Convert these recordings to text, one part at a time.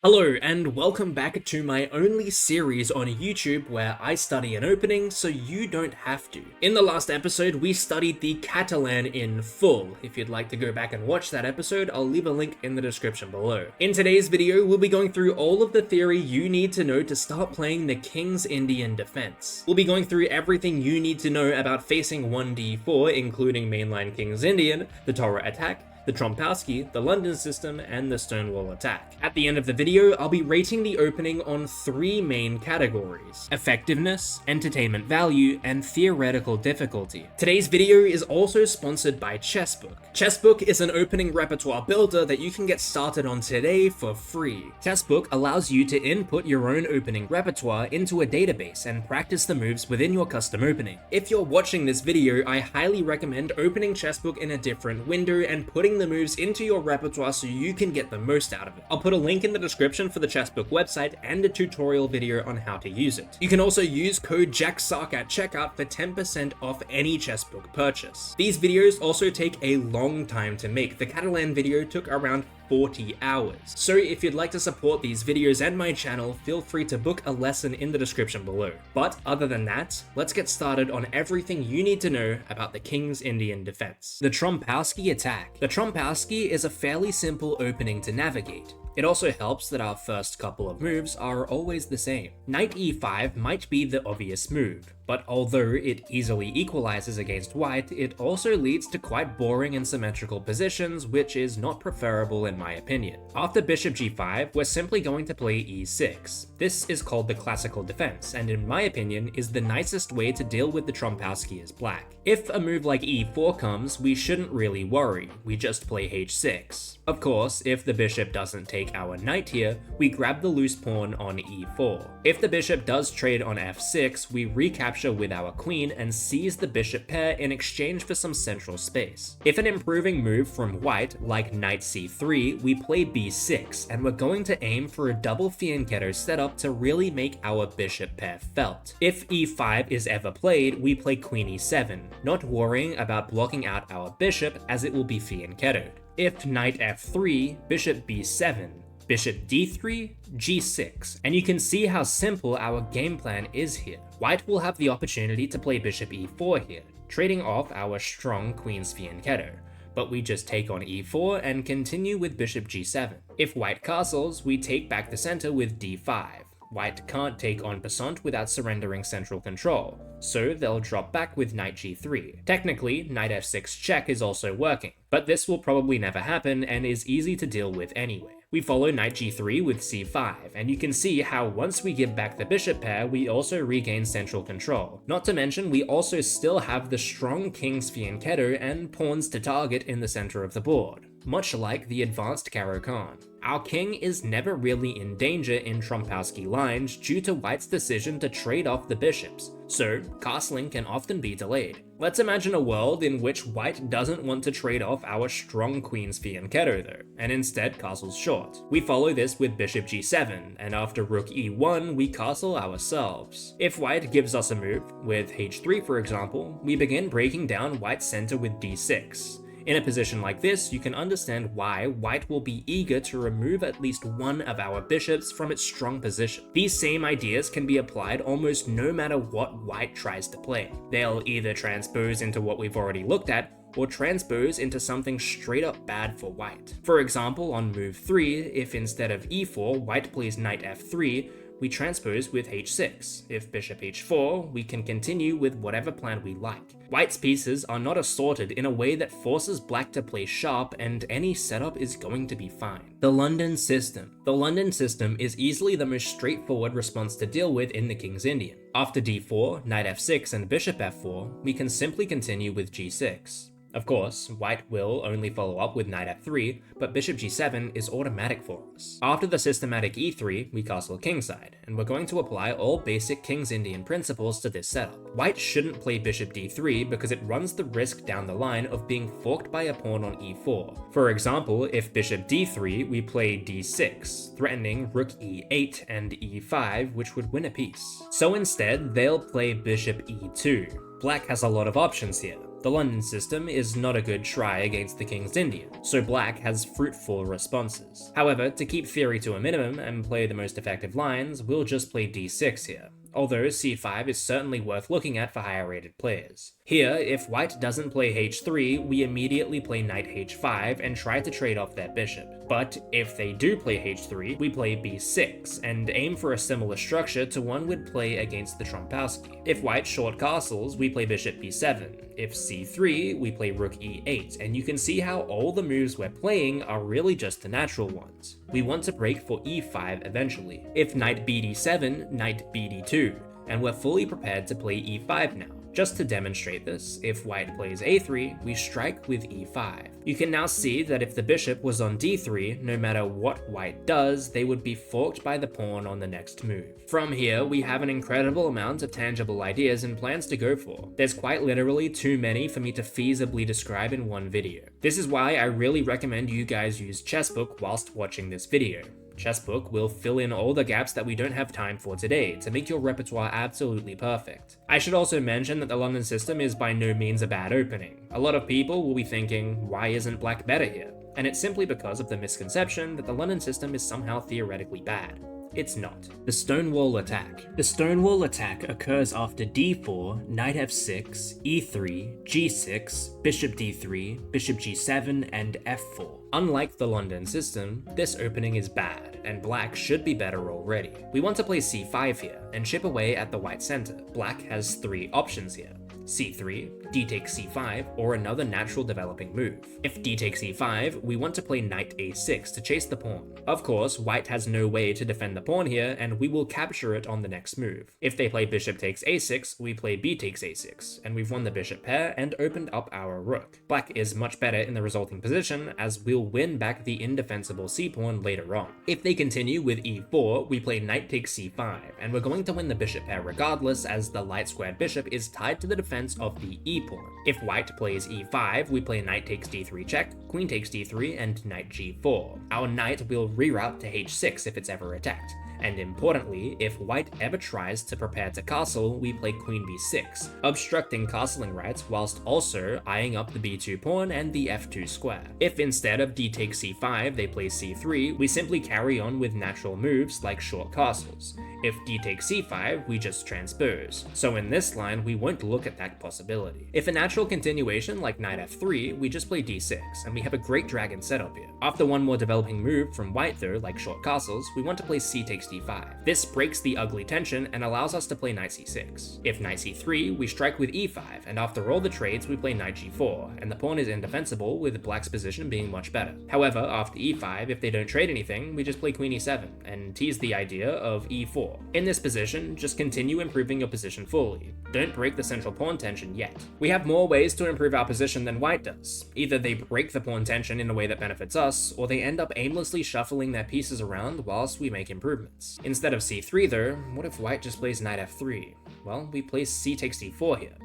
Hello and welcome back to my only series on YouTube where I study an opening so you don't have to. In the last episode we studied the Catalan in full. If you'd like to go back and watch that episode, I'll leave a link in the description below. In today's video we'll be going through all of the theory you need to know to start playing the King's Indian defense. We'll be going through everything you need to know about facing 1d4, including mainline King's Indian, the Torre Attack, the Trompowsky, the London System, and the Stonewall Attack. At the end of the video, I'll be rating the opening on three main categories: effectiveness, entertainment value, and theoretical difficulty. Today's video is also sponsored by Chessbook. Chessbook is an opening repertoire builder that you can get started on today for free. Chessbook allows you to input your own opening repertoire into a database and practice the moves within your custom opening. If you're watching this video, I highly recommend opening Chessbook in a different window and putting the moves into your repertoire so you can get the most out of it. I'll put a link in the description for the Chessbook website and a tutorial video on how to use it. You can also use code JACKSARK at checkout for 10% off any Chessbook purchase. These videos also take a long time to make. The Catalan video took around 40 hours. So if you'd like to support these videos and my channel, feel free to book a lesson in the description below. But other than that, let's get started on everything you need to know about the King's Indian defense. The Trompowsky Attack. The Trompowsky is a fairly simple opening to navigate. It also helps that our first couple of moves are always the same. Knight e5 might be the obvious move, but although it easily equalizes against white, it also leads to quite boring and symmetrical positions, which is not preferable in my opinion. After bishop g5, we're simply going to play e6. This is called the classical defense, and in my opinion is the nicest way to deal with the Trompowsky as black. If a move like e4 comes, we shouldn't really worry, we just play h6. Of course, if the bishop doesn't take our knight here, we grab the loose pawn on e4. If the bishop does trade on f6, we recapture with our queen and seize the bishop pair in exchange for some central space. If an improving move from white, like knight c3, we play b6, and we're going to aim for a double fianchetto setup to really make our bishop pair felt. If e5 is ever played, we play queen e7, not worrying about blocking out our bishop as it will be fianchettoed. If knight f3, bishop b7, bishop d3, g6, and you can see how simple our game plan is here. White will have the opportunity to play bishop e4 here, trading off our strong queen's fianchetto, but we just take on e4 and continue with bishop g7. If white castles, we take back the center with d5. White can't take on Besant without surrendering central control, so they'll drop back with knight g3. Technically, knight f6 check is also working, but this will probably never happen and is easy to deal with anyway. We follow knight g3 with c5, and you can see how once we give back the bishop pair, we also regain central control. Not to mention, we also still have the strong king's fianchetto and pawns to target in the center of the board, much like the advanced Caro-Kann. Our king is never really in danger in Trompowsky lines due to white's decision to trade off the bishops, so castling can often be delayed. Let's imagine a world in which white doesn't want to trade off our strong queen's fianchetto though, and instead castles short. We follow this with bishop g7, and after rook e1, we castle ourselves. If white gives us a move, with h3 for example, we begin breaking down white's center with d6. In a position like this, you can understand why white will be eager to remove at least one of our bishops from its strong position. These same ideas can be applied almost no matter what white tries to play. They'll either transpose into what we've already looked at, or transpose into something straight up bad for white. For example, on move 3, if instead of e4, white plays knight f3, we transpose with h6. If bishop h4, we can continue with whatever plan we like. White's pieces are not assorted in a way that forces black to play sharp, and any setup is going to be fine. The London System. The London System is easily the most straightforward response to deal with in the King's Indian. After d4, knight f6, and bishop f4, we can simply continue with g6. Of course, white will only follow up with knight f3, but bishop g7 is automatic for us. After the systematic e3, we castle kingside, and we're going to apply all basic King's Indian principles to this setup. White shouldn't play bishop d3 because it runs the risk down the line of being forked by a pawn on e4. For example, if bishop d3, we play d6, threatening rook e8 and e5, which would win a piece. So instead, they'll play bishop e2. Black has a lot of options here. The London system is not a good try against the King's Indian, so black has fruitful responses. However, to keep theory to a minimum and play the most effective lines, we'll just play d6 here, although c5 is certainly worth looking at for higher rated players. Here, if white doesn't play h3, we immediately play knight h5 and try to trade off their bishop. But if they do play h3, we play b6 and aim for a similar structure to one we'd play against the Trompowsky. If white short castles, we play bishop b7. If c3, we play rook e8, and you can see how all the moves we're playing are really just the natural ones. We want to break for e5 eventually. If knight bd7, knight bd2, and we're fully prepared to play e5 now. Just to demonstrate this, if white plays a3, we strike with e5. You can now see that if the bishop was on d3, no matter what white does, they would be forked by the pawn on the next move. From here, we have an incredible amount of tangible ideas and plans to go for. There's quite literally too many for me to feasibly describe in one video. This is why I really recommend you guys use Chessbook whilst watching this video. Chessbook will fill in all the gaps that we don't have time for today to make your repertoire absolutely perfect. I should also mention that the London system is by no means a bad opening. A lot of people will be thinking, why isn't black better here? And it's simply because of the misconception that the London system is somehow theoretically bad. It's not. The Stonewall Attack. The Stonewall Attack occurs after d4, knight f6, e3, g6, bishop d3, bishop g7, and f4. Unlike the London system, this opening is bad, and black should be better already. We want to play c5 here, and chip away at the white center. Black has three options here: c3, d takes c5, or another natural developing move. If d takes e5, we want to play knight a6 to chase the pawn. Of course, white has no way to defend the pawn here, and we will capture it on the next move. If they play bishop takes a6, we play b takes a6, and we've won the bishop pair and opened up our rook. Black is much better in the resulting position, as we'll win back the indefensible c-pawn later on. If they continue with e4, we play knight takes c5, and we're going to win the bishop pair regardless, as the light squared bishop is tied to the defense of the e-pawn. If white plays e5, we play knight takes d3 check, queen takes d3, and knight g4. Our knight will reroute to h6 if it's ever attacked. And importantly, if white ever tries to prepare to castle, we play queen b6, obstructing castling rights whilst also eyeing up the b2 pawn and the f2 square. If instead of d takes c5 they play c3, we simply carry on with natural moves like short castles. If d takes c5, we just transpose. So in this line, we won't look at that possibility. If a natural continuation like knight f3, we just play d6, and we have a great dragon setup here. After one more developing move from white though, like short castles, we want to play c takes d5. This breaks the ugly tension and allows us to play knight c6. If knight c3, we strike with e5, and after all the trades we play knight g4, and the pawn is indefensible with black's position being much better. However, after e5, if they don't trade anything, we just play queen e7, and tease the idea of e4. In this position, just continue improving your position fully. Don't break the central pawn tension yet. We have more ways to improve our position than white does. Either they break the pawn tension in a way that benefits us, or they end up aimlessly shuffling their pieces around whilst we make improvements. Instead of c3 though, what if white just plays knight f3? Well, we play c takes d4 here.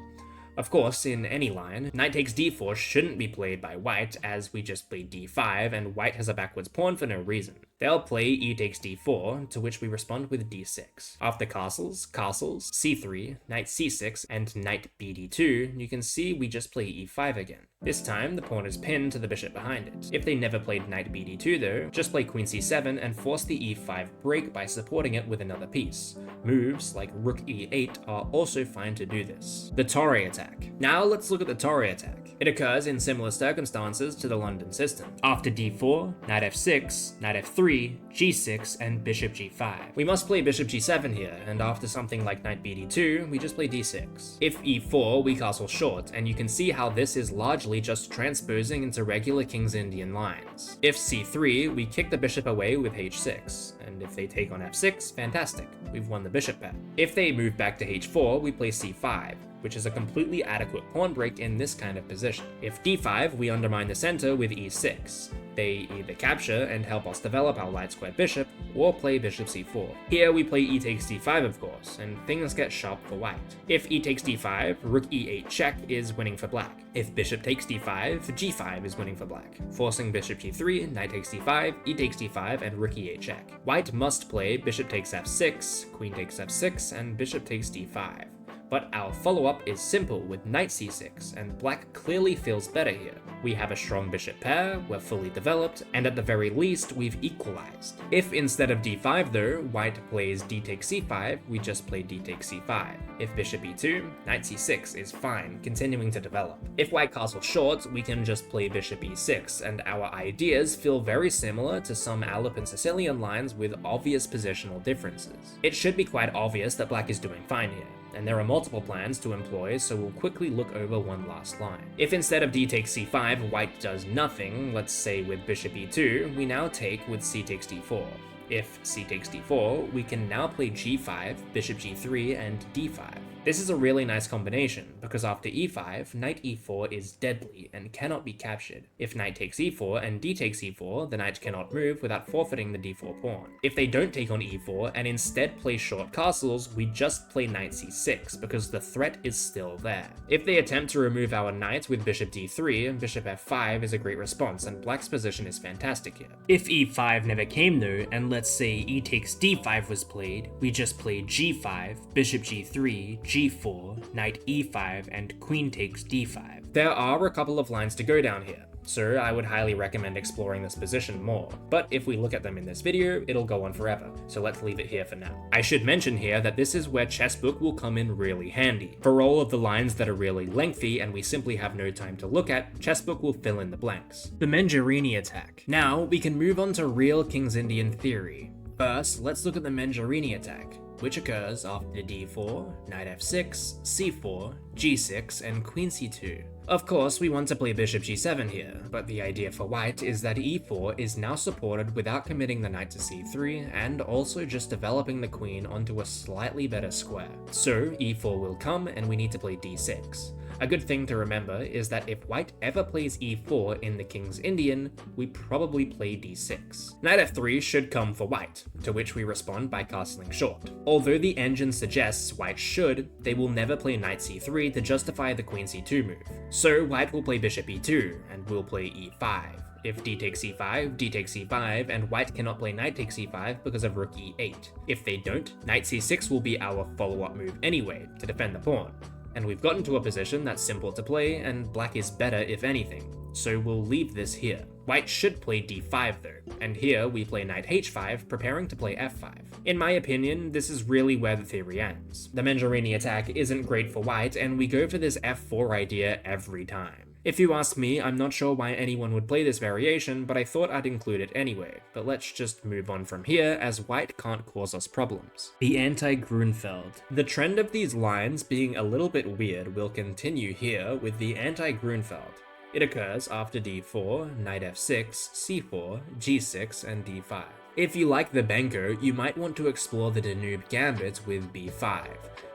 Of course, in any line, knight takes d4 shouldn't be played by white, as we just played d5 and white has a backwards pawn for no reason. They'll play e takes d4, to which we respond with d6. After castles, c3, knight c6, and knight bd2, you can see we just play e5 again. This time, the pawn is pinned to the bishop behind it. If they never played knight bd2 though, just play queen c7 and force the e5 break by supporting it with another piece. Moves like rook e8 are also fine to do this. The Torre Attack. Now let's look at the Torre Attack. It occurs in similar circumstances to the London system. After d4, knight f6, knight f3, g6, and bishop g5. We must play bishop g7 here, and after something like knight bd2, we just play d6. If e4, we castle short, and you can see how this is largely just transposing into regular King's Indian lines. If c3, we kick the bishop away with h6, and if they take on f6, fantastic, we've won the bishop pair. If they move back to h4, we play c5, which is a completely adequate pawn break in this kind of position. If d5, we undermine the center with e6. They either capture and help us develop our light squared bishop, or play bishop c4. Here we play e takes d5 of course, and things get sharp for white. If e takes d5, rook e8 check is winning for black. If bishop takes d5, g5 is winning for black, forcing bishop g3, knight takes d5, e takes d5, and rook e8 check. White must play bishop takes f6, queen takes f6, and bishop takes d5. But our follow-up is simple with knight c6, and black clearly feels better here. We have a strong bishop pair, we're fully developed, and at the very least, we've equalized. If instead of d5 though, white plays d takes c5, we just play d takes c5. If bishop e2, knight c6 is fine, continuing to develop. If white castles short, we can just play bishop e6, and our ideas feel very similar to some Alep and Sicilian lines with obvious positional differences. It should be quite obvious that black is doing fine here, and there are multiple plans to employ, so we'll quickly look over one last line. If instead of d takes c5, white does nothing, let's say with bishop e2, we now take with c takes d4. If c takes d4, we can now play g5, bishop g3, and d5. This is a really nice combination, because after e5, knight e4 is deadly and cannot be captured. If knight takes e4 and d takes e4, the knight cannot move without forfeiting the d4 pawn. If they don't take on e4 and instead play short castles, we just play knight c6, because the threat is still there. If they attempt to remove our knight with bishop d3, bishop f5 is a great response, and black's position is fantastic here. If e5 never came though, and let's say e takes d5 was played, we just play g5, bishop g3, g4, knight e5, and queen takes d5. There are a couple of lines to go down here, so I would highly recommend exploring this position more, but if we look at them in this video, it'll go on forever, so let's leave it here for now. I should mention here that this is where Chessbook will come in really handy. For all of the lines that are really lengthy and we simply have no time to look at, Chessbook will fill in the blanks. The Mengarini Attack. Now, we can move on to real King's Indian theory. First, let's look at the Mengarini Attack, which occurs after d4, knight f6, c4, g6, and queen c2. Of course, we want to play bishop g7 here, but the idea for white is that e4 is now supported without committing the knight to c3, and also just developing the queen onto a slightly better square. So e4 will come, and we need to play d6. A good thing to remember is that if white ever plays e4 in the King's Indian, we probably play d6. Knight f3 should come for white, to which we respond by castling short. Although the engine suggests white should, they will never play knight c3 to justify the queen c2 move. So white will play bishop e2, and we'll play e5. If d takes c5, d takes c5, and white cannot play knight takes c5 because of rook e8. If they don't, knight c6 will be our follow-up move anyway, to defend the pawn. And we've gotten to a position that's simple to play, and black is better if anything, so we'll leave this here. White should play d5 though, and here we play knight h5, preparing to play f5. In my opinion, this is really where the theory ends. The Mengarini attack isn't great for white, and we go for this f4 idea every time. If you ask me, I'm not sure why anyone would play this variation, but I thought I'd include it anyway. But let's just move on from here, as white can't cause us problems. The Anti-Grünfeld. The trend of these lines being a little bit weird will continue here with the Anti-Grünfeld. It occurs after d4, knight f6, c4, g6, and d5. If you like the Benko, you might want to explore the Danube Gambit with b5.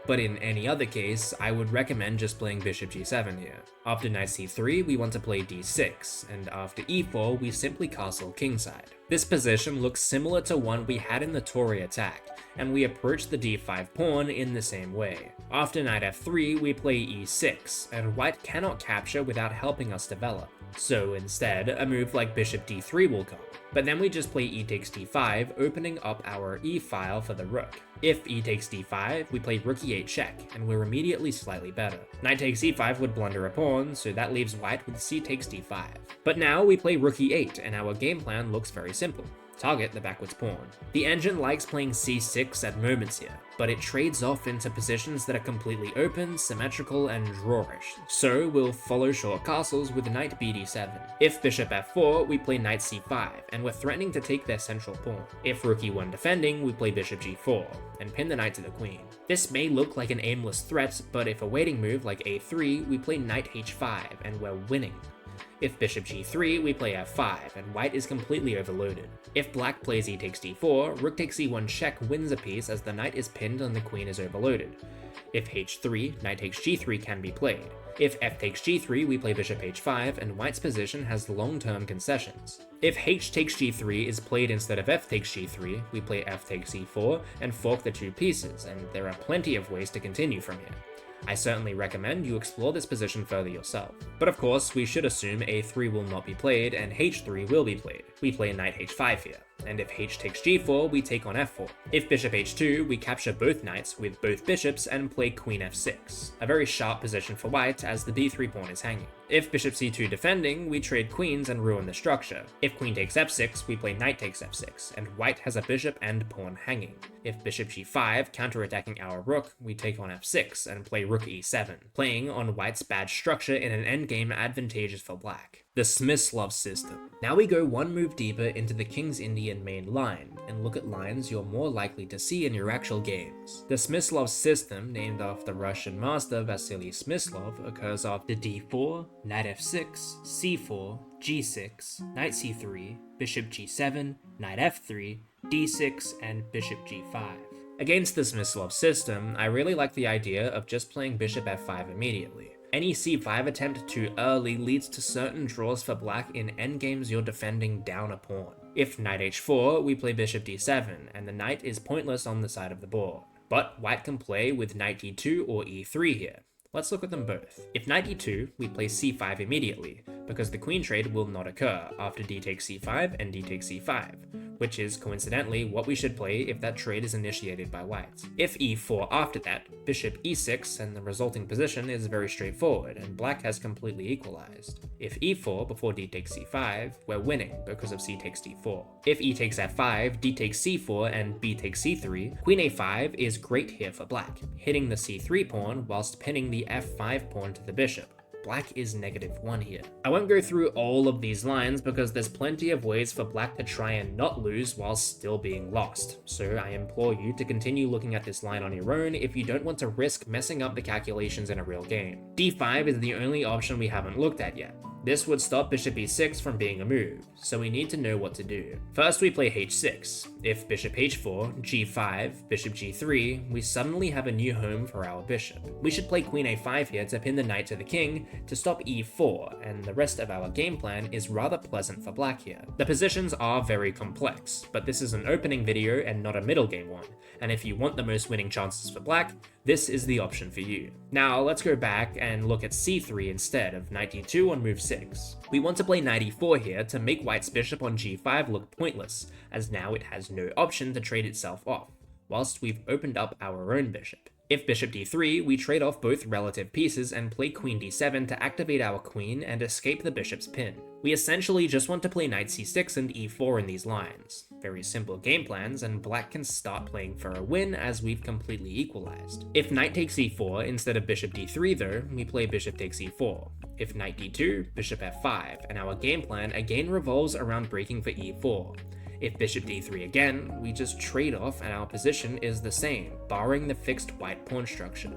But in any other case, I would recommend just playing bishop g7 here. After knight c3, we want to play d6, and after e4, we simply castle kingside. This position looks similar to one we had in the Torre Attack, and we approach the d5 pawn in the same way. After knight f3, we play e6, and white cannot capture without helping us develop. So instead, a move like bishop d3 will come. But then we just play e takes d5, opening up our e file for the rook. If e takes d5, we play rook e8 check, and we're immediately slightly better. Knight takes e5 would blunder a pawn, so that leaves white with c takes d5. But now we play rook e8, and our game plan looks very simple. Target the backwards pawn. The engine likes playing c6 at moments here, but it trades off into positions that are completely open, symmetrical, and drawish, so we'll follow short castles with knight bd7. If bishop f4, we play knight c5, and we're threatening to take their central pawn. If rook e1 defending, we play bishop g4, and pin the knight to the queen. This may look like an aimless threat, but if a waiting move like a3, we play knight h5, and we're winning. If bishop g3, we play f5, and white is completely overloaded. If black plays e takes d4, rook takes e1 check wins a piece as the knight is pinned and the queen is overloaded. If h3, knight takes g3 can be played. If f takes g3, we play bishop h5, and white's position has long-term concessions. If h takes g3 is played instead of f takes g3, we play f takes e4, and fork the two pieces, and there are plenty of ways to continue from here. I certainly recommend you explore this position further yourself. But of course, we should assume a3 will not be played and h3 will be played. We play knight h5 here. and if h takes g4, we take on f4. If bishop h2, we capture both knights with both bishops and play queen f6, a very sharp position for white as the b3 pawn is hanging. If bishop c2 defending, we trade queens and ruin the structure. If queen takes f6, we play knight takes f6, and white has a bishop and pawn hanging. If bishop g5, counterattacking our rook, we take on f6 and play rook e7, playing on white's bad structure in an endgame advantageous for black. The Smyslov System. Now we go one move deeper into the King's Indian main line, and look at lines you're more likely to see in your actual games. The Smyslov System, named after the Russian master Vasily Smyslov, occurs after d4, knight f6, c4, g6, knight c3, bishop g7, knight f3, d6, and bishop g5. Against the Smyslov system, I really like the idea of just playing bishop f5 immediately. Any c5 attempt too early leads to certain draws for black in endgames you're defending down a pawn. If knight h4, we play bishop d7, and the knight is pointless on the side of the board. But white can play with knight d2 or e3 here. Let's look at them both. If knight e2, we play c5 immediately, because the queen trade will not occur after d takes c5 and d takes c5, which is coincidentally what we should play if that trade is initiated by white. If e4 after that, bishop e6, and the resulting position is very straightforward, and black has completely equalized. If e4 before d takes c5, we're winning because of c takes d4. If e takes f5, d takes c4, and b takes c3, queen a5 is great here for black, hitting the c3 pawn whilst pinning the f5 pawn to the bishop. Black is -1 here. I won't go through all of these lines because there's plenty of ways for black to try and not lose while still being lost, so I implore you to continue looking at this line on your own if you don't want to risk messing up the calculations in a real game. d5 is the only option we haven't looked at yet. This would stop bishop e6 from being a move, so we need to know what to do. First we play h6. If bishop h4, g5, bishop g3, we suddenly have a new home for our bishop. We should play queen a5 here to pin the knight to the king to stop e4, and the rest of our game plan is rather pleasant for black here. The positions are very complex, but this is an opening video and not a middle game one, and if you want the most winning chances for black, this is the option for you. Now let's go back and look at c3 instead of knight e2 on move 6. We want to play knight e4 here to make white's bishop on g5 look pointless, as now it has no option to trade itself off, whilst we've opened up our own bishop. If bishop d3, we trade off both relative pieces and play queen d7 to activate our queen and escape the bishop's pin. We essentially just want to play knight c6 and e4 in these lines. Very simple game plans, and black can start playing for a win as we've completely equalized. If knight takes e4 instead of bishop d3 though, we play bishop takes e4. If knight d2, bishop f5, and our game plan again revolves around breaking for e4. If bishop d3 again, we just trade off and our position is the same, barring the fixed white pawn structure.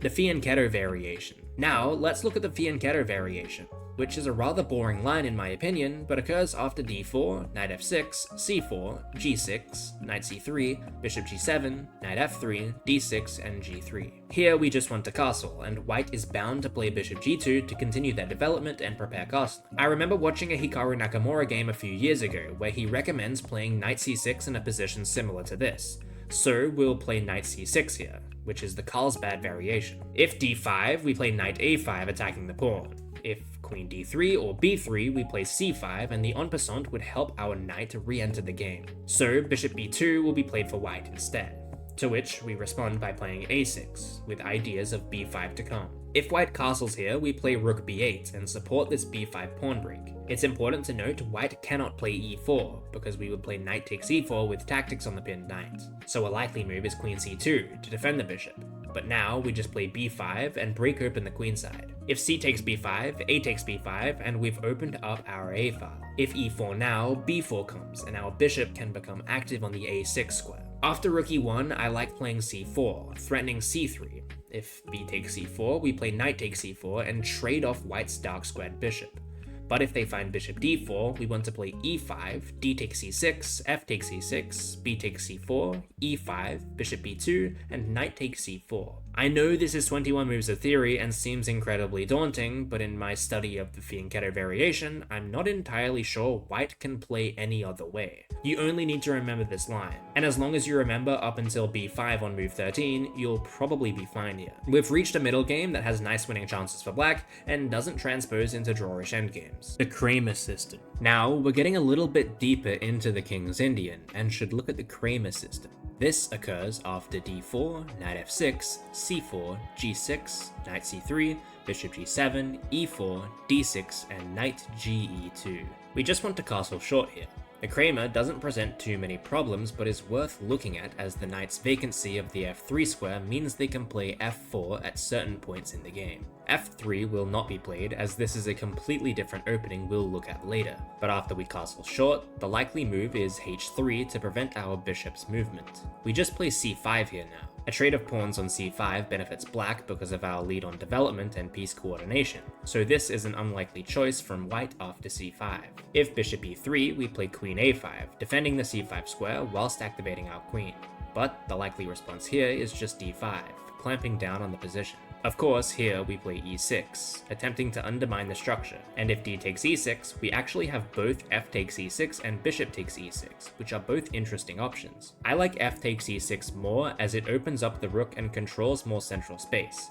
The Fianchetto Variation. Now, let's look at the Fianchetto Variation, which is a rather boring line in my opinion, but occurs after d4, knight f6, c4, g6, knight c3, bishop g7, knight f3, d6, and g3. Here we just want to castle, and white is bound to play bishop g2 to continue their development and prepare castling. I remember watching a Hikaru Nakamura game a few years ago, where he recommends playing knight c6 in a position similar to this. So we'll play knight c6 here, which is the Carlsbad variation. If d5, we play knight a5 attacking the pawn. If queen d3 or b3, we play c5, and the en passant would help our knight re-enter the game. So bishop b2 will be played for white instead, to which we respond by playing a6, with ideas of b5 to come. If white castles here, we play rook b8 and support this b5 pawn break. It's important to note white cannot play e4, because we would play knight takes e4 with tactics on the pinned knight. So a likely move is queen c2 to defend the bishop. But now we just play b5 and break open the queen side. If c takes b5, a takes b5, and we've opened up our a file. If e4 now, b4 comes, and our bishop can become active on the a6 square. After rook e1, I like playing c4, threatening c3. If b takes c4, we play knight takes c4 and trade off white's dark squared bishop. But if they find bishop d4, we want to play e5, d takes c6, f takes c6, b takes c4, e5, bishop b2, and knight takes c4. I know this is 21 moves of theory and seems incredibly daunting, but in my study of the Fianchetto Variation, I'm not entirely sure white can play any other way. You only need to remember this line, and as long as you remember up until b5 on move 13, you'll probably be fine here. We've reached a middle game that has nice winning chances for black, and doesn't transpose into drawish endgames. endgames, the Kramer system. Now, we're getting a little bit deeper into the King's Indian, and should look at the Kramer system. This occurs after d4, knight f6, c4, g6, knight c3, bishop g7, e4, d6, and knight ge2. We just want to castle short here. The Kramer doesn't present too many problems, but is worth looking at as the knight's vacancy of the f3 square means they can play f4 at certain points in the game. f3 will not be played, as this is a completely different opening we'll look at later, but after we castle short, the likely move is h3 to prevent our bishop's movement. We just play c5 here now. A trade of pawns on c5 benefits black because of our lead on development and piece coordination, so this is an unlikely choice from white after c5. If bishop e3, we play queen a5, defending the c5 square whilst activating our queen. But the likely response here is just d5, clamping down on the position. Of course, here we play e6, attempting to undermine the structure, and if d takes e6, we actually have both f takes e6 and bishop takes e6, which are both interesting options. I like f takes e6 more as it opens up the rook and controls more central space.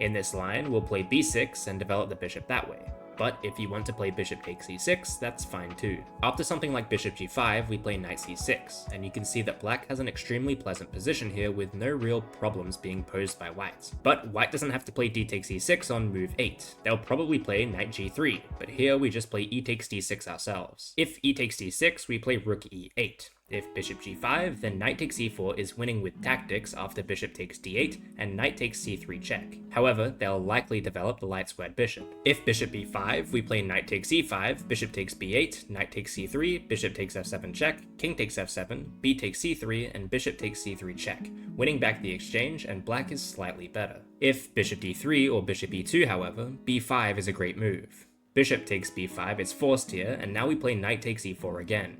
In this line, we'll play b6 and develop the bishop that way. But if you want to play bishop takes e6, that's fine too. After something like bishop g5, we play knight c6, and you can see that black has an extremely pleasant position here with no real problems being posed by white. But white doesn't have to play d takes e6 on move 8. They'll probably play knight g3, but here we just play e takes d6 ourselves. If e takes d6, we play rook e8. If bishop g5, then knight takes e4 is winning with tactics after bishop takes d8 and knight takes c3 check. However, they'll likely develop the light squared bishop. If bishop b5, we play knight takes e5, bishop takes b8, knight takes c3, bishop takes f7 check, king takes f7, b takes c3, and bishop takes c3 check, winning back the exchange, and black is slightly better. If bishop d3 or bishop e2, however, b5 is a great move. Bishop takes b5 is forced here, and now we play knight takes e4 again.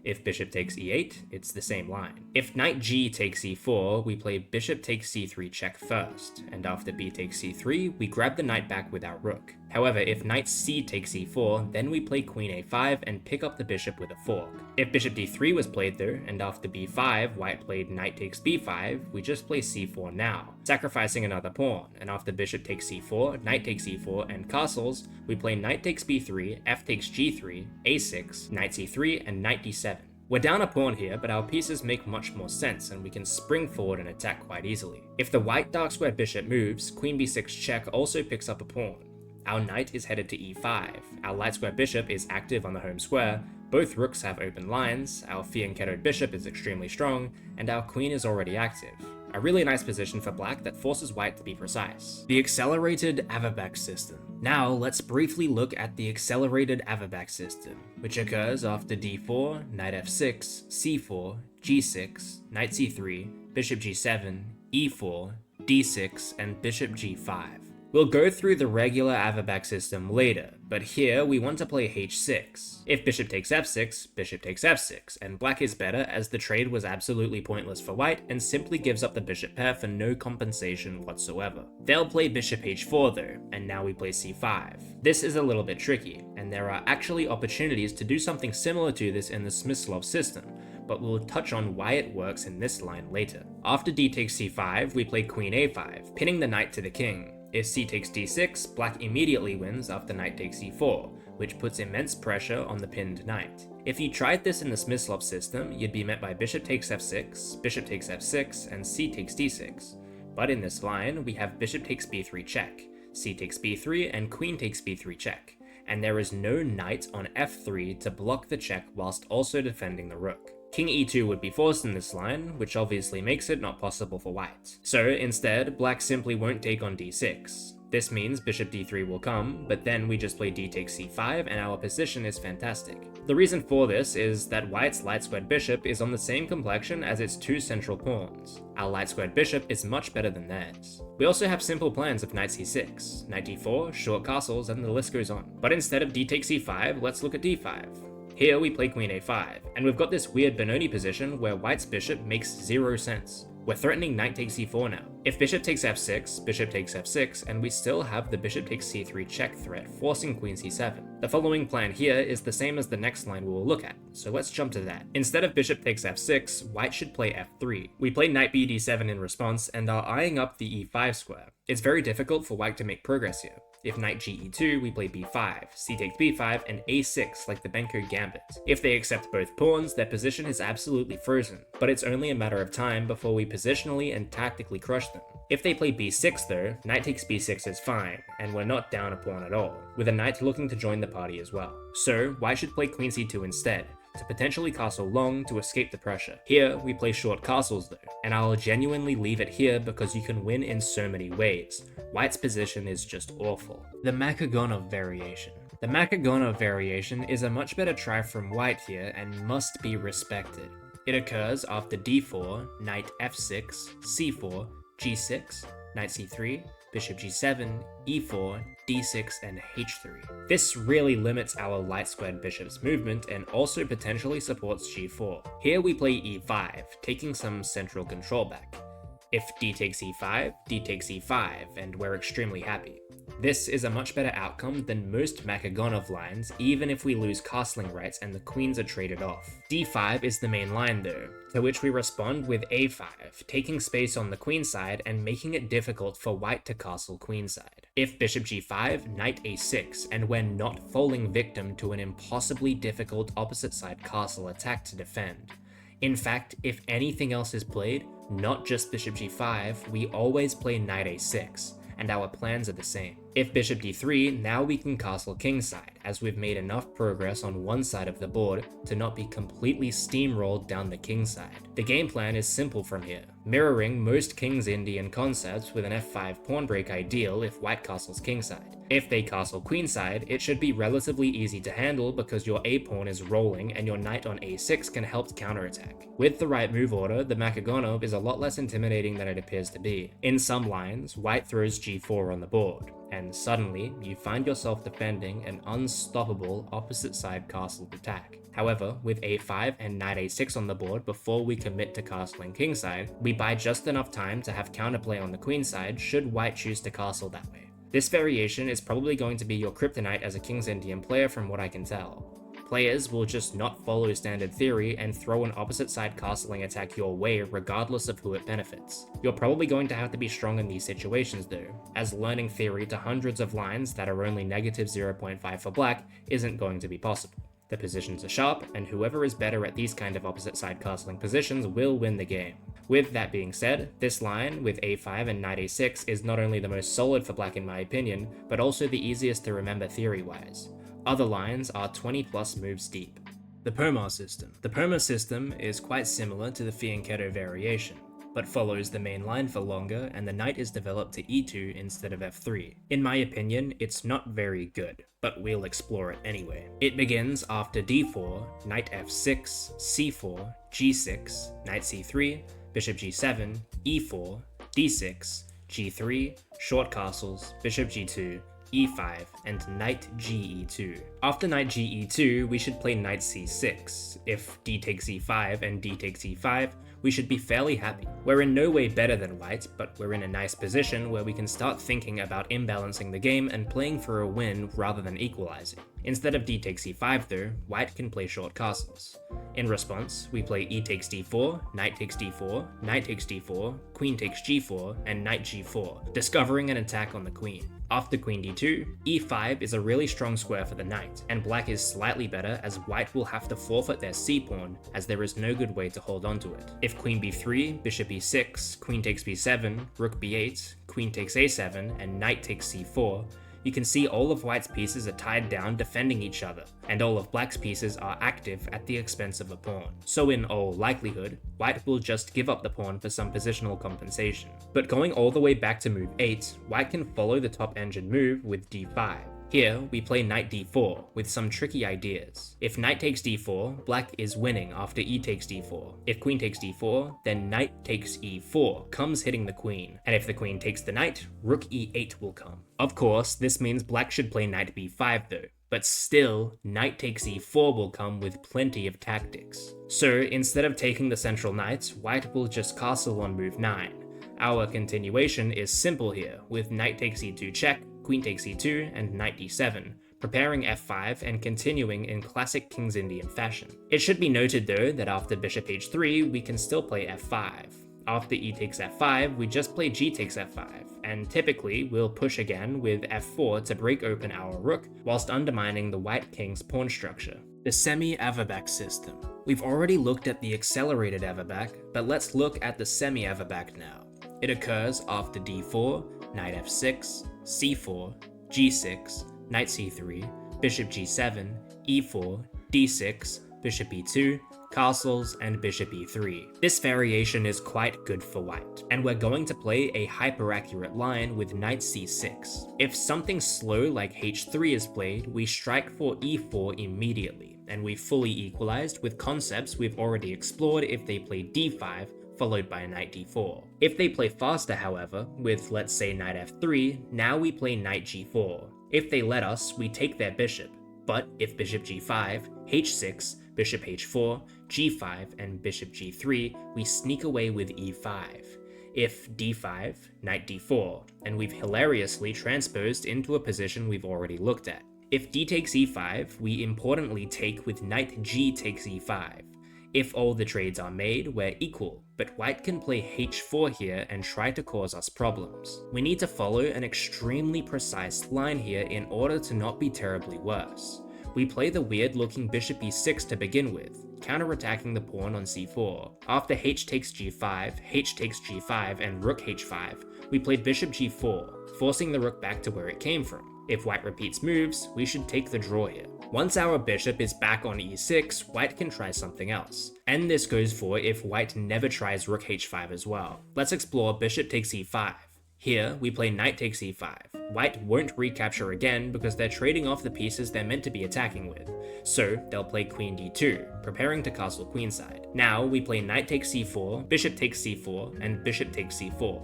If bishop takes e8, it's the same line. If knight g takes e4, we play bishop takes c3 check first, and after b takes c3, we grab the knight back with our rook. However, if knight c takes e4, then we play queen a5 and pick up the bishop with a fork. If bishop d3 was played though, and after b5, white played knight takes b5, we just play c4 now, sacrificing another pawn, and after bishop takes c4, knight takes e4, and castles, we play knight takes b3, f takes g3, a6, knight c3, and knight d7. We're down a pawn here, but our pieces make much more sense and we can spring forward and attack quite easily. If the white dark square bishop moves, queen b6 check also picks up a pawn. Our knight is headed to e5, our light square bishop is active on the home square, both rooks have open lines, our fianchettoed bishop is extremely strong, and our queen is already active. A really nice position for black that forces white to be precise. The Accelerated Averbakh System. Now let's briefly look at the Accelerated Averbakh System, which occurs after d4, knight f6, c4, g6, knight c3, bishop g7, e4, d6, and bishop g5. We'll go through the regular Averbakh system later, but here we want to play h6. If bishop takes f6, bishop takes f6, and black is better as the trade was absolutely pointless for white and simply gives up the bishop pair for no compensation whatsoever. They'll play bishop h4 though, and now we play c5. This is a little bit tricky, and there are actually opportunities to do something similar to this in the Smyslov system, but we'll touch on why it works in this line later. After d takes c5, we play queen a5, pinning the knight to the king. If c takes d6, black immediately wins after knight takes e4, which puts immense pressure on the pinned knight. If you tried this in the Smyslov system, you'd be met by bishop takes f6, bishop takes f6, and c takes d6. But in this line, we have bishop takes b3 check, c takes b3, and queen takes b3 check, and there is no knight on f3 to block the check whilst also defending the rook. King e2 would be forced in this line, which obviously makes it not possible for white. So instead, black simply won't take on d6. This means bishop d3 will come, but then we just play d takes c5 and our position is fantastic. The reason for this is that white's light squared bishop is on the same complexion as its two central pawns. Our light squared bishop is much better than theirs. We also have simple plans of knight c6, knight d4, short castles, and the list goes on. But instead of d takes c5, let's look at d5. Here we play queen a5, and we've got this weird Benoni position where white's bishop makes zero sense. We're threatening knight takes c4 now. If bishop takes f6, bishop takes f6, and we still have the bishop takes c3 check threat, forcing queen c7. The following plan here is the same as the next line we will look at, so let's jump to that. Instead of bishop takes f6, white should play f3. We play knight b d7 in response, and are eyeing up the e5 square. It's very difficult for white to make progress here. If knight ge2, we play b5, c takes b5, and a6 like the Benko gambit. If they accept both pawns, their position is absolutely frozen, but it's only a matter of time before we positionally and tactically crush them. If they play b6 though, knight takes b6 is fine, and we're not down a pawn at all, with a knight looking to join the party as well. So, white should play queen c2 instead, to potentially castle long to escape the pressure. Here, we play short castles though, and I'll genuinely leave it here because you can win in so many ways. White's position is just awful. The Makagonov Variation. The Makagonov Variation is a much better try from white here and must be respected. It occurs after d4, knight f6, c4, g6, knight c3, bishop g7, e4, d6, and h3. This really limits our light squared bishop's movement and also potentially supports g4. Here we play e5, taking some central control back. If d takes e5, d takes e5, and we're extremely happy. This is a much better outcome than most Makagonov lines, even if we lose castling rights and the queens are traded off. d5 is the main line though, to which we respond with a5, taking space on the queen side and making it difficult for white to castle queenside. If bishop g5, knight a6, and we're not falling victim to an impossibly difficult opposite side castle attack to defend. In fact, if anything else is played, not just bishop g5, we always play knight a6, and our plans are the same. If bishop d3, now we can castle kingside, as we've made enough progress on one side of the board to not be completely steamrolled down the king side. The game plan is simple from here, mirroring most King's Indian concepts with an f5 pawn break ideal if white castles kingside. If they castle queenside, it should be relatively easy to handle because your a-pawn is rolling and your knight on a6 can help counterattack. With the right move order, the Makagonov is a lot less intimidating than it appears to be. In some lines, white throws g4 on the board, and suddenly, you find yourself defending an unstoppable opposite side castle attack. However, with a5 and knight a6 on the board before we commit to castling kingside, we buy just enough time to have counterplay on the queen side should white choose to castle that way. This variation is probably going to be your kryptonite as a King's Indian player from what I can tell. Players will just not follow standard theory and throw an opposite side castling attack your way regardless of who it benefits. You're probably going to have to be strong in these situations though, as learning theory to hundreds of lines that are only negative 0.5 for black isn't going to be possible. The positions are sharp, and whoever is better at these kind of opposite side castling positions will win the game. With that being said, this line with a5 and knight a6 is not only the most solid for black in my opinion, but also the easiest to remember theory-wise. Other lines are 20 plus moves deep. The Pomar System. The Pomar System is quite similar to the Fianchetto Variation, but follows the main line for longer and the knight is developed to e2 instead of f3. In my opinion, it's not very good, but we'll explore it anyway. It begins after d4, knight f6, c4, g6, knight c3, bishop g7, e4, d6, g3, short castles, bishop g2, e5, and knight ge2. After knight ge2, we should play knight c6. If d takes e5 and d takes e5, we should be fairly happy. We're in no way better than white, but we're in a nice position where we can start thinking about imbalancing the game and playing for a win rather than equalizing. Instead of d takes e5 though, white can play short castles. In response, we play e takes d4, knight takes d4, knight takes d4, queen takes g4, and knight g4, discovering an attack on the queen. After queen d2, e5 is a really strong square for the knight, and black is slightly better as white will have to forfeit their c-pawn as there is no good way to hold onto it. If queen b3, bishop e6, queen takes b7, rook b8, queen takes a7, and knight takes c4, you can see all of white's pieces are tied down defending each other, and all of black's pieces are active at the expense of a pawn. So in all likelihood, white will just give up the pawn for some positional compensation. But going all the way back to move 8, white can follow the top engine move with d5. Here, we play knight d4 with some tricky ideas. If knight takes d4, black is winning after e takes d4. If queen takes d4, then knight takes e4, comes hitting the queen. And if the queen takes the knight, rook e8 will come. Of course, this means black should play knight b5 though. But still, knight takes e4 will come with plenty of tactics. So instead of taking the central knight, white will just castle on move 9. Our continuation is simple here, with knight takes e2 check, queen takes e2, and knight d7, preparing f5 and continuing in classic King's Indian fashion. It should be noted though that after bishop h3, we can still play f5. After e takes f5, we just play g takes f5, and typically we'll push again with f4 to break open our rook, whilst undermining the white king's pawn structure. The Semi-Averbakh System. We've already looked at the accelerated Averbakh, but let's look at the Semi-Averbakh now. It occurs after d4, knight f6, c4, g6, knight c3, bishop g7, e4, d6, bishop e2, castles, and bishop e3. This variation is quite good for white, and we're going to play a hyper-accurate line with knight c6. If something slow like h3 is played, we strike for e4 immediately, and we've fully equalized with concepts we've already explored if they play d5, followed by knight d4. If they play faster, however, with let's say knight f3, now we play knight g4. If they let us, we take their bishop, but if bishop g5, h6, bishop h4, g5, and bishop g3, we sneak away with e5. If d5, knight d4, and we've hilariously transposed into a position we've already looked at. If d takes e5, we importantly take with knight g takes e5. If all the trades are made, we're equal, but white can play h4 here and try to cause us problems. We need to follow an extremely precise line here in order to not be terribly worse. We play the weird looking bishop e6 to begin with, counter-attacking the pawn on c4. After h takes g5, h takes g5, and rook h5, we play bishop g4, forcing the rook back to where it came from. If white repeats moves, we should take the draw here. Once our bishop is back on e6, white can try something else. And this goes for if white never tries rook h5 as well. Let's explore bishop takes e5. Here, we play knight takes e5. White won't recapture again because they're trading off the pieces they're meant to be attacking with. So, they'll play queen d2, preparing to castle queenside. Now, we play knight takes c4, bishop takes c4, and bishop takes c4.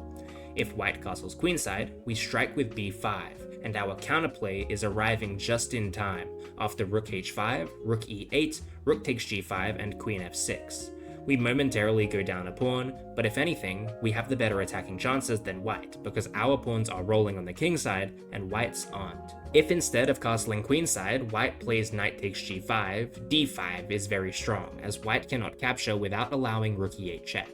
If white castles queenside, we strike with b5, and our counterplay is arriving just in time, after rook h5, rook e8, rook takes g5, and queen f6. We momentarily go down a pawn, but if anything, we have the better attacking chances than white, because our pawns are rolling on the king side, and white's aren't. If instead of castling queenside, white plays knight takes g5, d5 is very strong, as white cannot capture without allowing rook e8 check.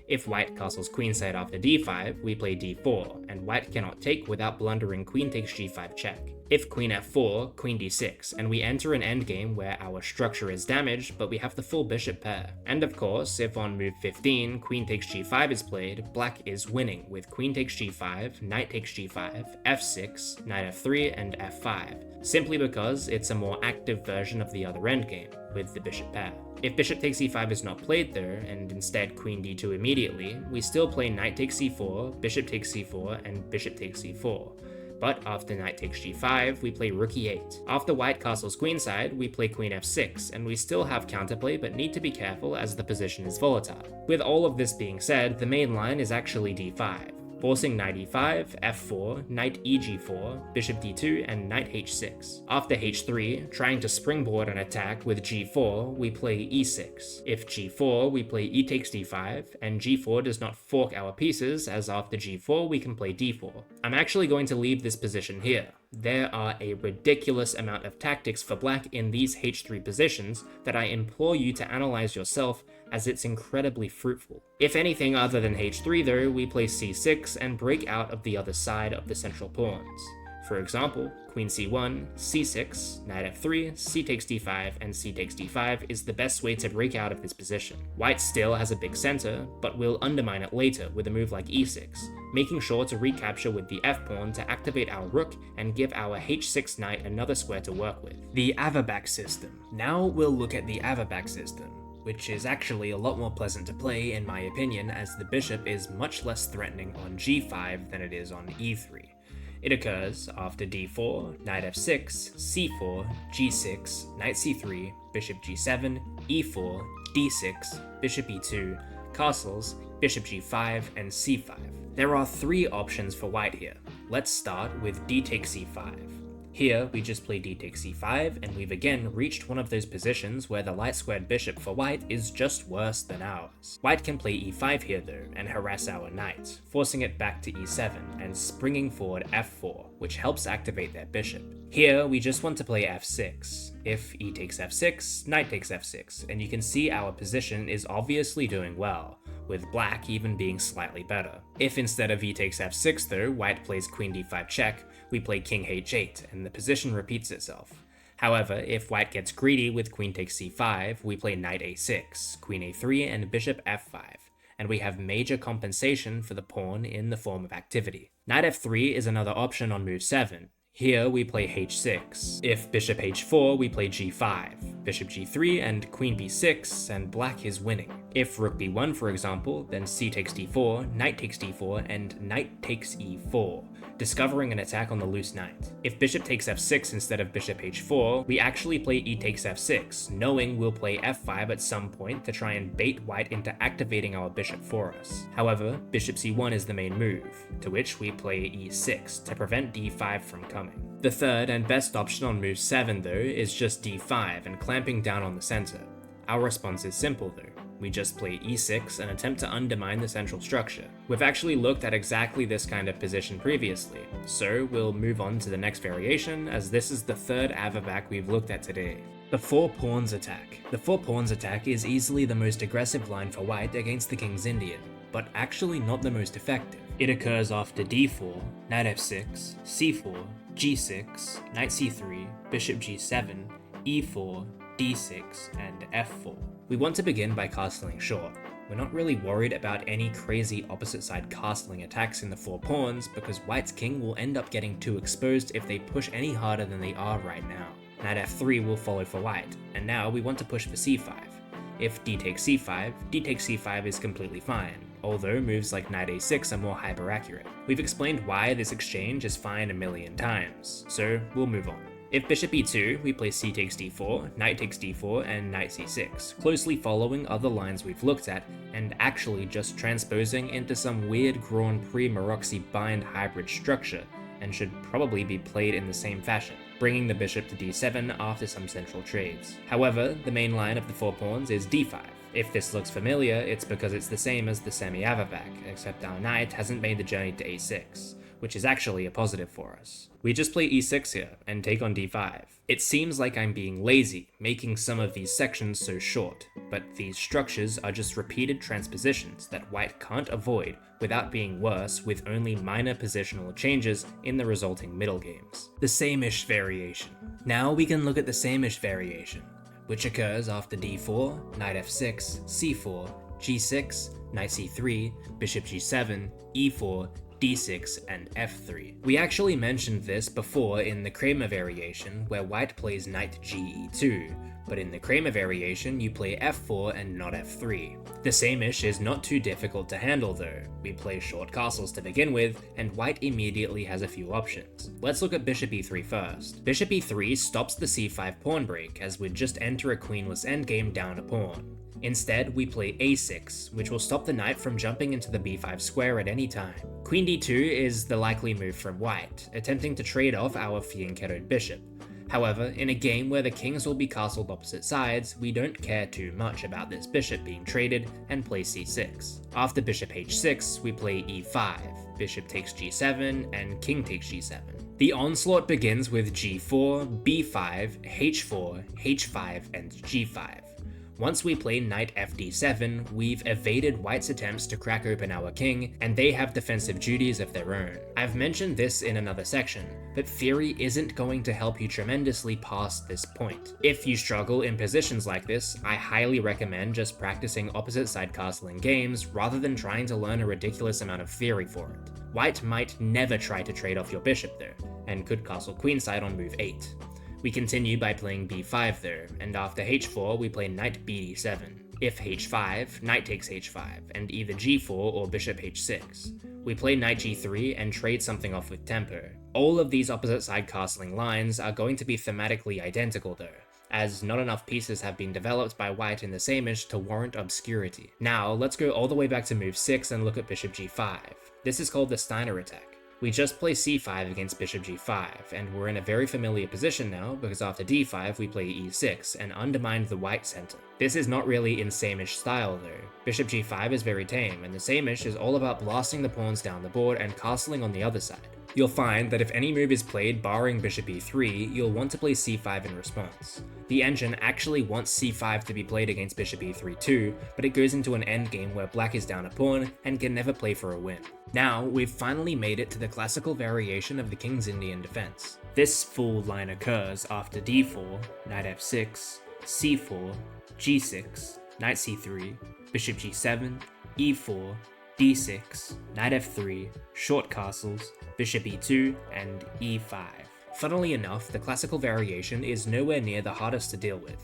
If white castles queenside after d5, we play d4, and white cannot take without blundering queen takes g5 check. If queen f4, queen d6, and we enter an endgame where our structure is damaged, but we have the full bishop pair. And of course, if on move 15, queen takes g5 is played, black is winning with queen takes g5, knight takes g5, f6, knight f3, and f5, simply because it's a more active version of the other endgame, with the bishop pair. If bishop takes e5 is not played though, and instead queen d2 immediately, we still play knight takes c4, bishop takes c4, and bishop takes c4. But after knight takes g5, we play rook e8. After white castles queenside, we play queen f6, and we still have counterplay but need to be careful as the position is volatile. With all of this being said, the main line is actually d5. Forcing knight e5, f4, knight eg4, bishop d2, and knight h6. After h3, trying to springboard an attack with g4, we play e6. If g4, we play e takes d5, and g4 does not fork our pieces, as after g4 we can play d4. I'm actually going to leave this position here. There are a ridiculous amount of tactics for black in these h3 positions that I implore you to analyze yourself, as it's incredibly fruitful. If anything other than h3 though, we play c6 and break out of the other side of the central pawns. For example, queen c1, c6, knight f3, c takes d5, and c takes d5 is the best way to break out of this position. White still has a big center, but will undermine it later with a move like e6, making sure to recapture with the f-pawn to activate our rook and give our h6 knight another square to work with. The Averbakh System. Now we'll look at the Averbakh System, which is actually a lot more pleasant to play in my opinion, as the bishop is much less threatening on g5 than it is on e3. It occurs after d4, knight f6, c4, g6, knight c3, bishop g7, e4, d6, bishop e2, castles, bishop g5, and c5. There are three options for white here. Let's start with d takes c5. Here, we just play d takes c5, and we've again reached one of those positions where the light squared bishop for white is just worse than ours. White can play e5 here though, and harass our knight, forcing it back to e7, and springing forward f4, which helps activate their bishop. Here, we just want to play f6. If e takes f6, knight takes f6, and you can see our position is obviously doing well, with black even being slightly better. If instead of e takes f6 though, white plays queen d5 check, we play king h8, and the position repeats itself. However, if white gets greedy with queen takes c5, we play knight a6, queen a3, and bishop f5, and we have major compensation for the pawn in the form of activity. Knight f3 is another option on move 7. Here we play h6. If bishop h4, we play g5, bishop g3, and queen b6, and black is winning. If rook b1, for example, then c takes d4, knight takes d4, and knight takes e4, discovering an attack on the loose knight. If bishop takes f6 instead of bishop h4, we actually play e takes f6, knowing we'll play f5 at some point to try and bait white into activating our bishop for us. However, bishop c1 is the main move, to which we play e6 to prevent d5 from coming. The third and best option on move 7 though is just d5 and clamping down on the center. Our response is simple though. We just play e6 and attempt to undermine the central structure. We've actually looked at exactly this kind of position previously, so we'll move on to the next variation, as this is the third Averbakh we've looked at today. The 4 Pawns Attack. The 4 Pawns Attack is easily the most aggressive line for white against the King's Indian, but actually not the most effective. It occurs after d4, knight f6, c4, g6, knight c3, bishop g7, e4, d6, and f4. We want to begin by castling short. We're not really worried about any crazy opposite side castling attacks in the 4 pawns because white's king will end up getting too exposed if they push any harder than they are right now. Knight f3 will follow for white, and now we want to push for c5. If d takes c5 is completely fine, although moves like knight a6 are more hyper-accurate. We've explained why this exchange is fine a million times, so we'll move on. If bishop e2, we play c takes d4, knight takes d4, and knight c6, closely following other lines we've looked at, and actually just transposing into some weird Graun pre-Maroczy bind hybrid structure, and should probably be played in the same fashion, bringing the bishop to d7 after some central trades. However, the main line of the 4 pawns is d5. If this looks familiar, it's because it's the same as the Semi-Averbakh, except our knight hasn't made the journey to a6, which is actually a positive for us. We just play e6 here, and take on d5. It seems like I'm being lazy, making some of these sections so short, but these structures are just repeated transpositions that white can't avoid without being worse with only minor positional changes in the resulting middle games. The Saemisch Variation. Now we can look at the Saemisch Variation, which occurs after d4, knight f6, c4, g6, knight c3, bishop g7, e4, d6, and f3. We actually mentioned this before in the Kramer variation, where white plays knight ge2, but in the Kramer variation you play f4 and not f3. The Saemisch is not too difficult to handle though. We play short castles to begin with, and white immediately has a few options. Let's look at bishop e3 first. Bishop e3 stops the c5 pawn break, as we'd just enter a queenless endgame down a pawn. Instead, we play a6, which will stop the knight from jumping into the b5 square at any time. Queen d2 is the likely move from white, attempting to trade off our fianchettoed bishop. However, in a game where the kings will be castled opposite sides, we don't care too much about this bishop being traded and play c6. After bishop h6, we play e5, bishop takes g7, and king takes g7. The onslaught begins with g4, b5, h4, h5, and g5. Once we play knight fd7, we've evaded white's attempts to crack open our king, and they have defensive duties of their own. I've mentioned this in another section, but theory isn't going to help you tremendously past this point. If you struggle in positions like this, I highly recommend just practicing opposite side castling games rather than trying to learn a ridiculous amount of theory for it. White might never try to trade off your bishop though, and could castle queenside on move 8. We continue by playing b5 though, and after h4 we play knight bd7. If h5, knight takes h5, and either g4 or bishop h6. We play knight g3 and trade something off with tempo. All of these opposite side castling lines are going to be thematically identical though, as not enough pieces have been developed by white in the Saemisch to warrant obscurity. Now let's go all the way back to move 6 and look at bishop g5. This is called the Steiner attack. We just play c5 against bishop g5, and we're in a very familiar position now because after d5 we play e6 and undermine the white center. This is not really in Saemisch style though. Bishop g5 is very tame, and the Saemisch is all about blasting the pawns down the board and castling on the other side. You'll find that if any move is played barring bishop e3, you'll want to play c5 in response. The engine actually wants c5 to be played against bishop e3 too, but it goes into an endgame where black is down a pawn and can never play for a win. Now, we've finally made it to the classical variation of the King's Indian defense. This full line occurs after d4, knight f6, c4, g6, knight c3, bishop g7, e4, d6, knight f3, short castles, bishop e2, and e5. Funnily enough, the classical variation is nowhere near the hardest to deal with.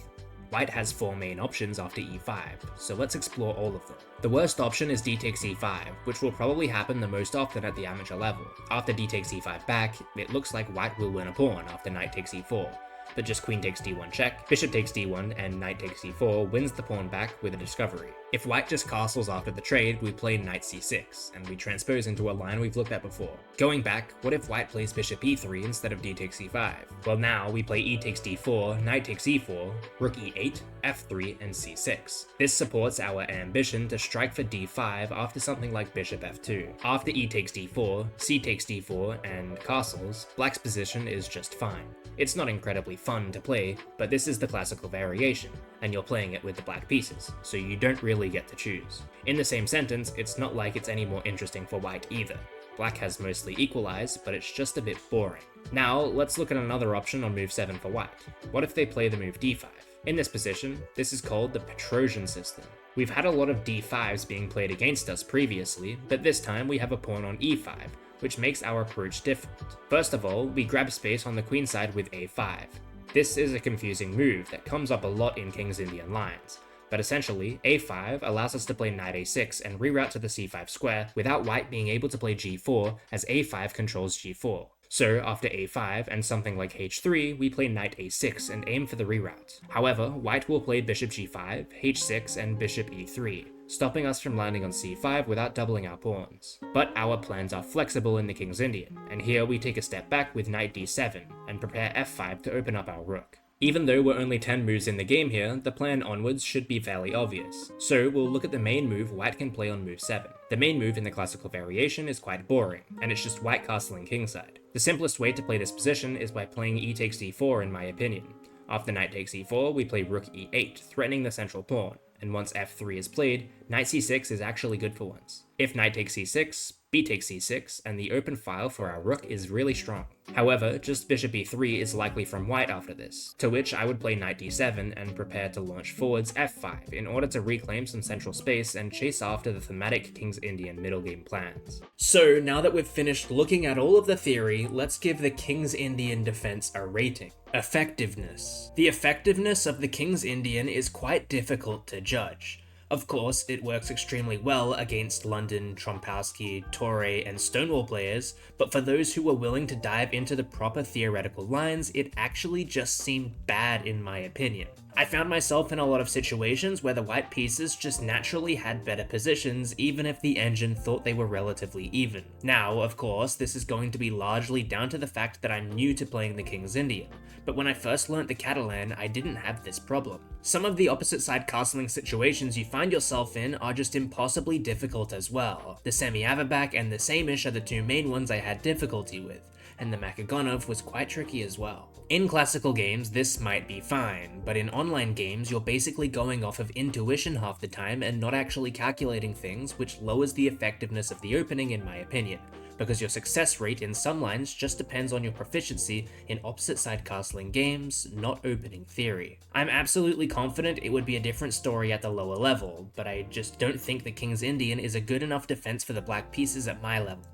White has 4 main options after e5, so let's explore all of them. The worst option is d takes e5, which will probably happen the most often at the amateur level. After d takes e5 back, it looks like white will win a pawn after knight takes e4. But just queen takes d1 check, bishop takes d1, and knight takes e4 wins the pawn back with a discovery. If white just castles after the trade, we play knight c6, and we transpose into a line we've looked at before. Going back, what if white plays bishop e3 instead of d takes e5? Well, now we play e takes d4, knight takes e4, rook e8, f3, and c6. This supports our ambition to strike for d5 after something like bishop f2. After e takes d4, c takes d4, and castles, black's position is just fine. It's not incredibly fun to play, but this is the classical variation, and you're playing it with the black pieces, so you don't really get to choose. In the same sentence, it's not like it's any more interesting for white either. Black has mostly equalized, but it's just a bit boring. Now, let's look at another option on move 7 for white. What if they play the move d5? In this position, this is called the Petrosian system. We've had a lot of d5s being played against us previously, but this time we have a pawn on e5, which makes our approach different. First of all, we grab space on the queen side with a5. This is a confusing move that comes up a lot in King's Indian lines, but essentially, a5 allows us to play knight a6 and reroute to the c5 square without white being able to play g4 as a5 controls g4. So after a5 and something like h3, we play knight a6 and aim for the reroute. However, white will play bishop g5, h6, and bishop e3, stopping us from landing on c5 without doubling our pawns. But our plans are flexible in the King's Indian, and here we take a step back with knight d7 and prepare f5 to open up our rook. Even though we're only 10 moves in the game here, the plan onwards should be fairly obvious. So we'll look at the main move white can play on move 7. The main move in the classical variation is quite boring, and it's just white castling kingside. The simplest way to play this position is by playing e takes d4 in my opinion. After knight takes e4, we play rook e8, threatening the central pawn, and once f3 is played, knight c6 is actually good for once. If knight takes c6, b takes c6, and the open file for our rook is really strong. However, just bishop e3 is likely from white after this, to which I would play knight d7 and prepare to launch forwards f5 in order to reclaim some central space and chase after the thematic King's Indian middle game plans. So now that we've finished looking at all of the theory, let's give the King's Indian defense a rating. Effectiveness. The effectiveness of the King's Indian is quite difficult to judge. Of course, it works extremely well against London, Trompowsky, Torre, and Stonewall players, but for those who were willing to dive into the proper theoretical lines, it actually just seemed bad in my opinion. I found myself in a lot of situations where the white pieces just naturally had better positions even if the engine thought they were relatively even. Now, of course, this is going to be largely down to the fact that I'm new to playing the King's Indian, but when I first learnt the Catalan, I didn't have this problem. Some of the opposite side castling situations you find yourself in are just impossibly difficult as well. The Semi-Averbakh and the Saemisch are the two main ones I had difficulty with, and the Makagonov was quite tricky as well. In classical games, this might be fine, but in online games, you're basically going off of intuition half the time and not actually calculating things, which lowers the effectiveness of the opening in my opinion, because your success rate in some lines just depends on your proficiency in opposite side castling games, not opening theory. I'm absolutely confident it would be a different story at the lower level, but I just don't think the King's Indian is a good enough defense for the black pieces at my level.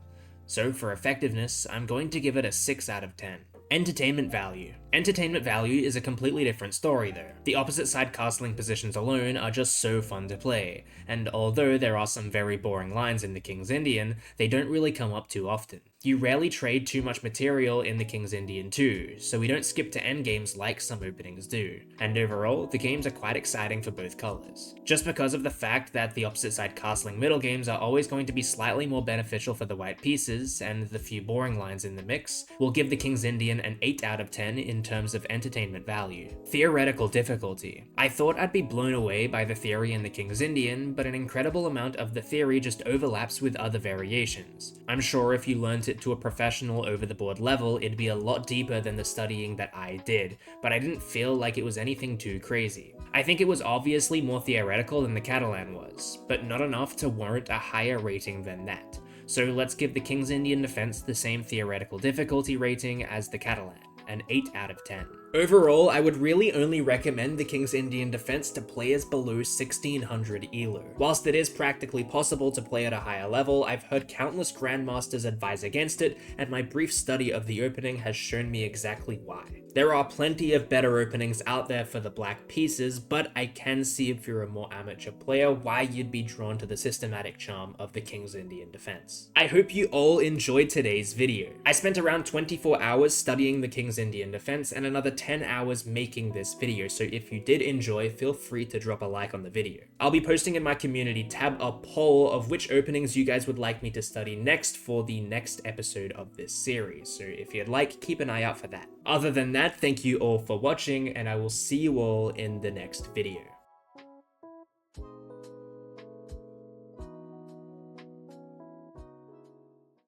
So for effectiveness, I'm going to give it a 6 out of 10. Entertainment value. Entertainment value is a completely different story though. The opposite side castling positions alone are just so fun to play, and although there are some very boring lines in the King's Indian, they don't really come up too often. You rarely trade too much material in the King's Indian too, so we don't skip to endgames like some openings do, and overall, the games are quite exciting for both colours. Just because of the fact that the opposite side castling middle games are always going to be slightly more beneficial for the white pieces, and the few boring lines in the mix, will give the King's Indian an 8 out of 10 in terms of entertainment value. Theoretical difficulty. I thought I'd be blown away by the theory in the King's Indian, but an incredible amount of the theory just overlaps with other variations. I'm sure if you learnt it to a professional over-the-board level, it'd be a lot deeper than the studying that I did, but I didn't feel like it was anything too crazy. I think it was obviously more theoretical than the Catalan was, but not enough to warrant a higher rating than that. So let's give the King's Indian defense the same theoretical difficulty rating as the Catalan, an 8 out of 10. Overall, I would really only recommend the King's Indian defense to players below 1600 ELO. Whilst it is practically possible to play at a higher level, I've heard countless grandmasters advise against it, and my brief study of the opening has shown me exactly why. There are plenty of better openings out there for the black pieces, but I can see if you're a more amateur player why you'd be drawn to the systematic charm of the King's Indian defense. I hope you all enjoyed today's video. I spent around 24 hours studying the King's Indian defense and another 10 hours making this video, so if you did enjoy, feel free to drop a like on the video. I'll be posting in my community tab a poll of which openings you guys would like me to study next for the next episode of this series, so if you'd like, keep an eye out for that. Other than that, thank you all for watching, and I will see you all in the next video.